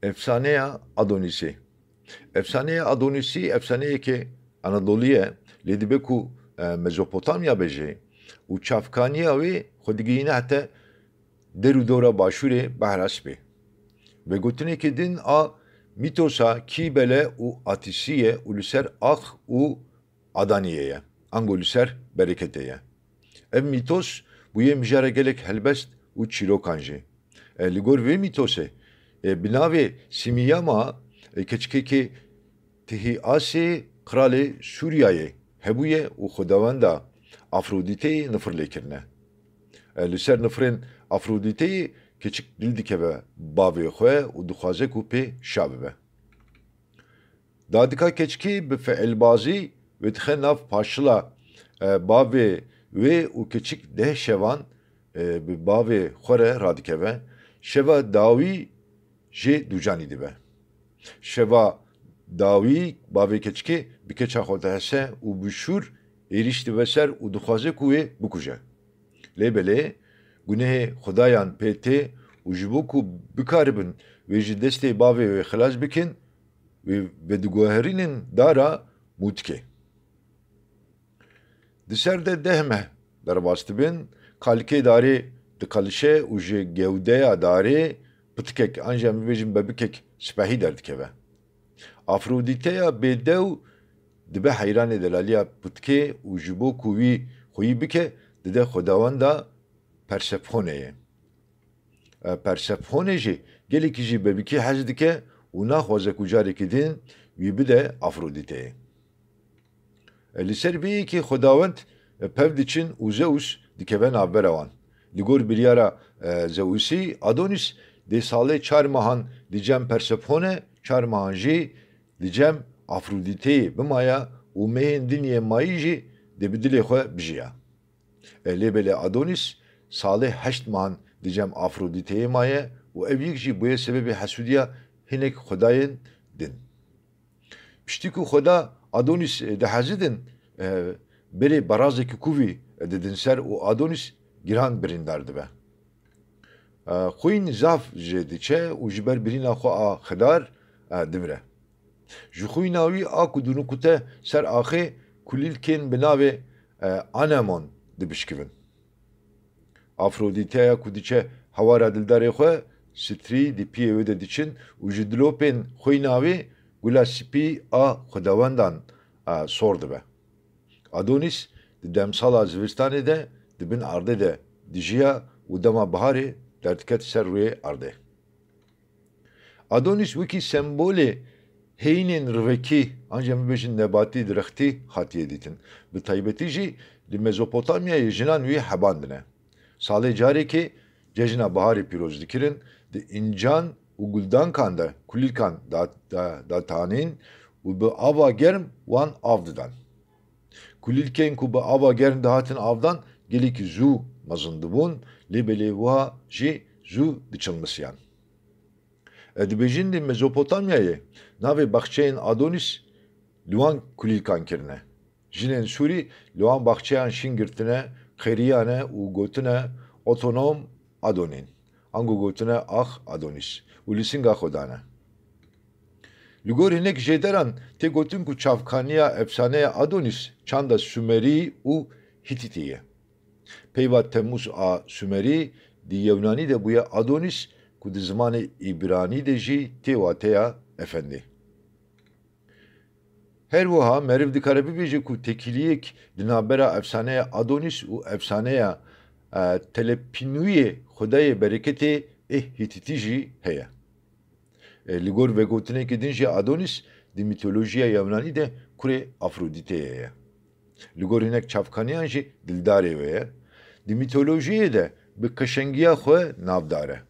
Efsaneya Adonis'i. Efsaneya Adonis'i efsaneye ki Anadolu'ya Ledibeku Mezopotamya beji u çafkaniya ve xodigiyine hatta deru dora başure bahras be. Ve gotine ki din a mitosa kibele u atisiye uluser ah u adaniyeye. Angoluser bereketeye. Ev mitos bu ye mijare gelek helbest u çirokanji. Ligor ve mitose binave simiyama keçkeki tihi asi krali Suriye'ye hebuye u xudavanda Afrodite'yi nıfır lekirne. Li nıfırın Afrodite'yi keçik dildikeve bavê xwe û dixwaze ku pê şabibe. Dadika keçikî bi feilbazî ve dixe nav paşila bavê wê û keçik deh şevan bi bavê xwe re radikeve, şeva dawî jê ducanî dibe. Şeva dawî bavê keçikê bi keça xwe dihese û bi şûr êrîş dibe ser û dixwaze ku wê bikuje. Lêbelê gunehê xudayan pê tê û ji bo ku bikaribin wê ji destê bavê wê xilas bikin ve diguherînin dara mûtikê. Di ser de deh meh derbas dibin, kalkê darê diqelişe û ji gewdeya darê pitikek an jî em bibêjin bebikek spehî derdikeve. Afrodîteya bêdew dibe heyranê delaliya pitikê û ji bo ku wî xwî bike dide xwedawanda Persephone'ye. Persephone jî gelekî jî bebikî hez dike û naxwaze ku carekî din wî bide Afrodîteyê. Li ser vê yekê xwedawend pev diçin û Zeus dikeve navbera wan. Li gor biryara Zeusî Adonis dê salê çar mehan di cem Persephone, çar mehan jî di cem Afrodîteyê bimaya û mehên dinyê mayî jî dê bi dilê xwe bijiya. Lêbelê Adonis salê heşt mehan di cem Afrodîteyê maye û ev yek jî bûye sebebê hesûdiya hinek xwedayên din. Piştî ku xweda Adonis diheze din, berê barazekî kuvî didin ser û Adonis giran birîndar dibe. Xwîn zaf jê diçe û ji ber birîna xwe a xidar dimire. Ji xwîna wî a ku dinûkute ser axê kulîlkên bi navê Anemon dibişkivin. Afrodîteya ku diçe hewara dildarê xwe strî di piyê wê de diçin û ji dilopên xwîna wê gula spî a xwedawendan sor dibe. Adonis di demsala zivistanê de dibin ardê de dijiya û dema biharê derdiket ser rûyê ardê. Adonis wekî sembolê heyînên rivekî an jî em bibêjin nebatî dirextî hatiye dîtin. Bi taybetî jî li Mezopotamyayê jinan wî hebandine. Salê carekê cejna biharê pîroz dikirin, di încan û guldankan de kulîlkan datanîn û bi ava germ wan av didan. Kulîlkên ku bi ava germ dihatin avdan gelekî zû mezin dibûn, lêbelê wiha jî zû diçilmisiyan. Dibêjin li Mezopotamyayê navê baxçeyên Adonis li wan kulîlkan kirine. Jinên Sûrî li wan baxçeyan şîn girtine, xêriyane û gotine otonom Adonîn. Ango gotine ah Adonis û li singa xwe dane. Li gor hinek jêderan tê gotin ku çavkaniya efsaneya Adonis çanda Sümerî û Hititî ye. Peyva Temmuz a Sümerî di Yewnanî de bûye Adonis ku di zimanê İbranî de jî tê wateya efendî. Her wiha meriv dikare bibêje ku tekiliyek di navbera efsaneya Adonis û efsaneya Telepinûyê xwedayê bereketê Hititî jî heye. Li gor vegotinekê din jî Adonis di mitolojiya Yewnanî de kurê Afrodîteyê ye. Li gor hinek çavkaniyan jî dildarê wê ye. Di mitolojiyê de bi qeşengiya xwe navdar e.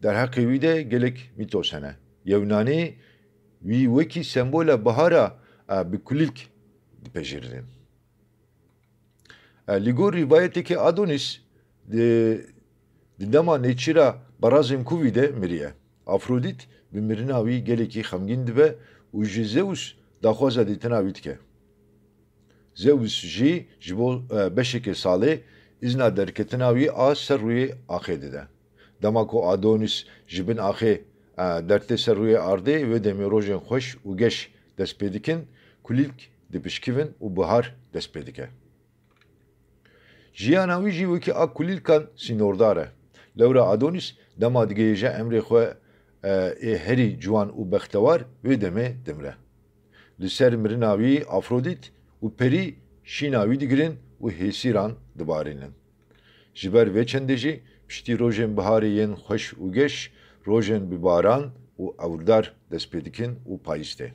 Derheqê wî de gelek mîtos hene. Yewnanî wî wekî sembola bihara bi kulîlk dipejirînin. Li gor rîvayetekê Adonis di dema nêçîra barazên kuvî de miriye. Afrodît bi mirina wî gelekî xemgîn dibe û ji Zeus daxwaza dîtina wî dike. Zeus jî ji bo beşekê salê izna derketina wî a ser rûyê axê dide. Dema ku Adonis ji bin axê dertê ser rûyê ardê wê demê rojên xweş û geş dest pê dikin, kulîlk dipişkivin û bihar dest pê dike. Jiyana wî jî wekî a kulîlkan sînordar e. Lewra Adonis dema digihêje emrê xwe ê herî ciwan û bextewar wê demê dimre. Li ser mirina wî Afrodît û Perî şîna wî digirin û hêsîran dibarînin. Ji ber vê çendê jî piştî rojên biharê yên xweş û geş, rojên bi baran û ewrdar dest pê dikin û payîz tê.